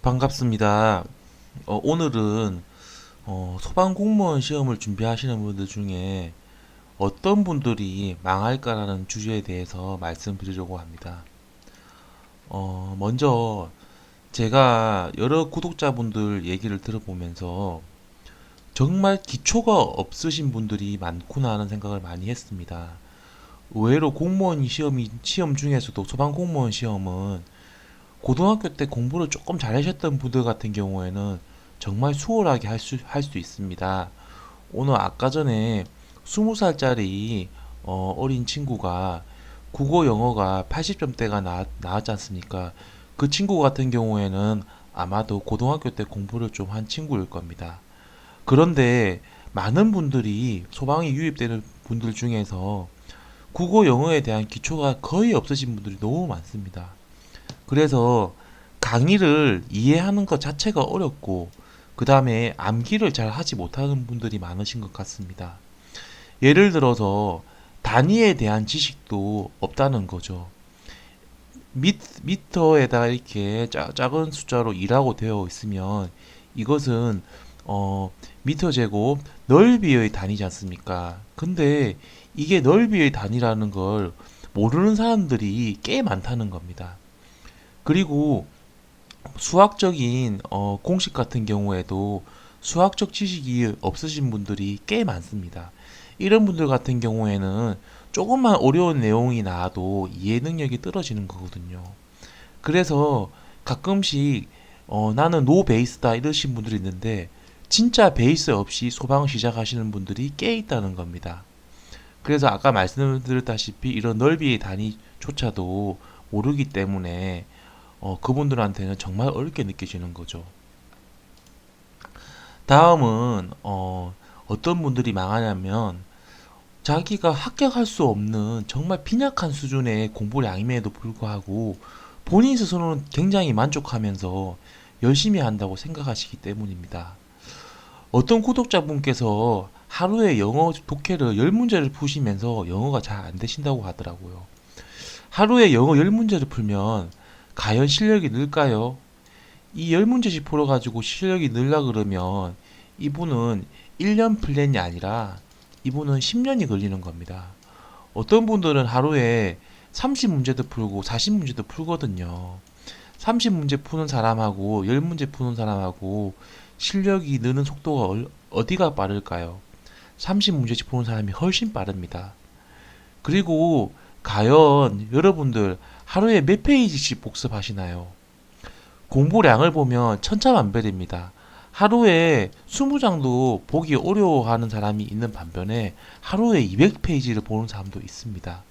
반갑습니다. 오늘은 소방공무원 시험을 준비하시는 분들 중에 어떤 분들이 망할까라는 주제에 대해서 말씀드리려고 합니다. 먼저 제가 여러 구독자분들 얘기를 들어보면서 정말 기초가 없으신 분들이 많구나 하는 생각을 많이 했습니다. 의외로 공무원 시험 중에서도 소방공무원 시험은 고등학교 때 공부를 조금 잘하셨던 분들 같은 경우에는 정말 수월하게 할 수 있습니다. 오늘 아까 전에 20살짜리 어린 친구가 국어 영어가 80점대가 나왔지 않습니까? 그 친구 같은 경우에는 아마도 고등학교 때 공부를 좀 한 친구일 겁니다. 그런데 많은 분들이 소방에 유입되는 분들 중에서 국어 영어에 대한 기초가 거의 없으신 분들이 너무 많습니다. 그래서 강의를 이해하는 것 자체가 어렵고 그 다음에 암기를 잘 하지 못하는 분들이 많으신 것 같습니다. 예를 들어서 단위에 대한 지식도 없다는 거죠. 미터에다가 이렇게 작은 숫자로 2라고 되어 있으면 이것은 미터 제곱 넓이의 단위지 않습니까? 근데 이게 넓이의 단위라는 걸 모르는 사람들이 꽤 많다는 겁니다. 그리고 수학적인 공식 같은 경우에도 수학적 지식이 없으신 분들이 꽤 많습니다. 이런 분들 같은 경우에는 조금만 어려운 내용이 나와도 이해 능력이 떨어지는 거거든요. 그래서 가끔씩 나는 노 베이스다 이러신 분들이 있는데 진짜 베이스 없이 소방 시작하시는 분들이 꽤 있다는 겁니다. 그래서 아까 말씀드렸다시피 이런 넓이의 단위조차도 모르기 때문에 그분들한테는 정말 어렵게 느껴지는 거죠. 다음은 어떤 분들이 망하냐면 자기가 합격할 수 없는 정말 빈약한 수준의 공부량임에도 불구하고 본인 스스로는 굉장히 만족하면서 열심히 한다고 생각하시기 때문입니다. 어떤 구독자분께서 하루에 영어 독해를 10문제를 푸시면서 영어가 잘 안 되신다고 하더라고요. 하루에 영어 10문제를 풀면 과연 실력이 늘까요? 이 10문제씩 풀어가지고 실력이 늘라 그러면 이분은 1년 플랜이 아니라 이분은 10년이 걸리는 겁니다. 어떤 분들은 하루에 30문제도 풀고 40문제도 풀거든요. 30문제 푸는 사람하고 10문제 푸는 사람하고 실력이 느는 속도가 어디가 빠를까요? 30문제씩 푸는 사람이 훨씬 빠릅니다. 그리고 과연 여러분들 하루에 몇 페이지씩 복습하시나요? 공부량을 보면 천차만별입니다. 하루에 20장도 보기 어려워하는 사람이 있는 반면에 하루에 200페이지를 보는 사람도 있습니다.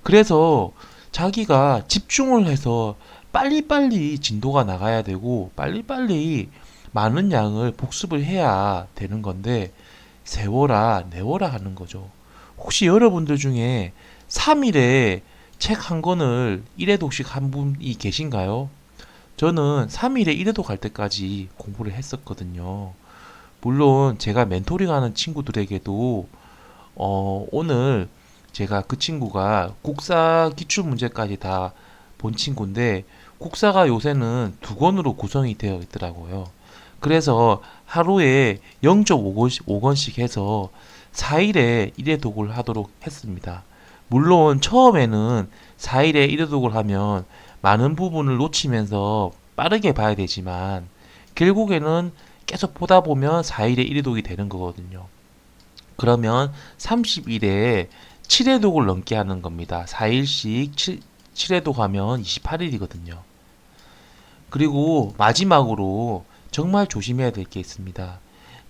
그래서 자기가 집중을 해서 빨리빨리 진도가 나가야 되고 빨리빨리 많은 양을 복습을 해야 되는 건데 세워라 내워라 하는 거죠. 혹시 여러분들 중에 3일에 책 한 권을 1회독씩 한 분이 계신가요? 저는 3일에 1회독 갈 때까지 공부를 했었거든요. 물론 제가 멘토링하는 친구들에게도 오늘 제가 그 친구가 국사 기출 문제까지 다 본 친구인데 국사가 요새는 두 권으로 구성이 되어 있더라고요. 그래서 하루에 0.5권씩 해서 4일에 1회독을 하도록 했습니다. 물론 처음에는 4일에 1회독을 하면 많은 부분을 놓치면서 빠르게 봐야 되지만 결국에는 계속 보다 보면 4일에 1회독이 되는 거거든요. 그러면 30일에 7회독을 넘게 하는 겁니다. 4일씩 7회독 하면 28일이거든요. 그리고 마지막으로 정말 조심해야 될 게 있습니다.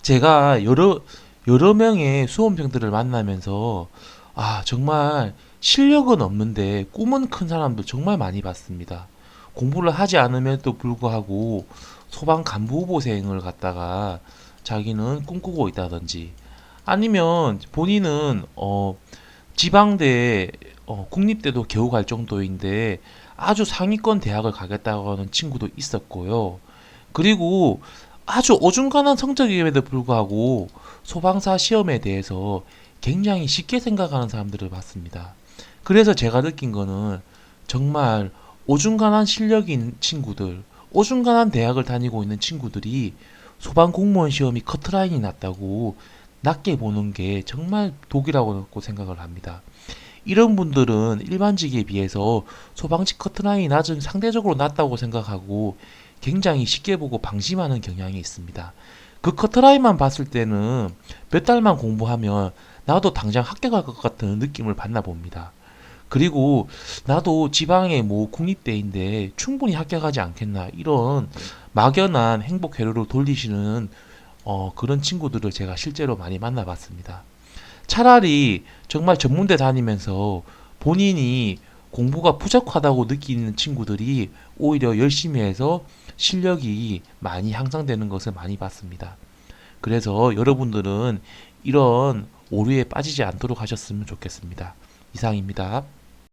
제가 여러 명의 수험생들을 만나면서 정말 실력은 없는데 꿈은 큰 사람도 정말 많이 봤습니다. 공부를 하지 않음에도 불구하고 소방 간부 후보생을 갖다가 자기는 꿈꾸고 있다든지 아니면 본인은 지방대 국립대도 겨우 갈 정도인데 아주 상위권 대학을 가겠다고 하는 친구도 있었고요. 그리고 아주 어중간한 성적임에도 불구하고 소방사 시험에 대해서 굉장히 쉽게 생각하는 사람들을 봤습니다. 그래서 제가 느낀 거는 정말 어중간한 실력인 친구들, 어중간한 대학을 다니고 있는 친구들이 소방 공무원 시험이 커트라인이 낮다고 낮게 보는 게 정말 독이라고 생각을 합니다. 이런 분들은 일반직에 비해서 소방직 커트라인이 낮은 상대적으로 낮다고 생각하고 굉장히 쉽게 보고 방심하는 경향이 있습니다. 그 커트라인만 봤을 때는 몇 달만 공부하면 나도 당장 합격할 것 같은 느낌을 받나 봅니다. 그리고 나도 지방의 뭐 국립대인데 충분히 합격하지 않겠나 이런 막연한 행복 회로를 돌리시는 그런 친구들을 제가 실제로 많이 만나봤습니다. 차라리 정말 전문대 다니면서 본인이 공부가 부족하다고 느끼는 친구들이 오히려 열심히 해서 실력이 많이 향상되는 것을 많이 봤습니다. 그래서 여러분들은 이런 오류에 빠지지 않도록 하셨으면 좋겠습니다. 이상입니다.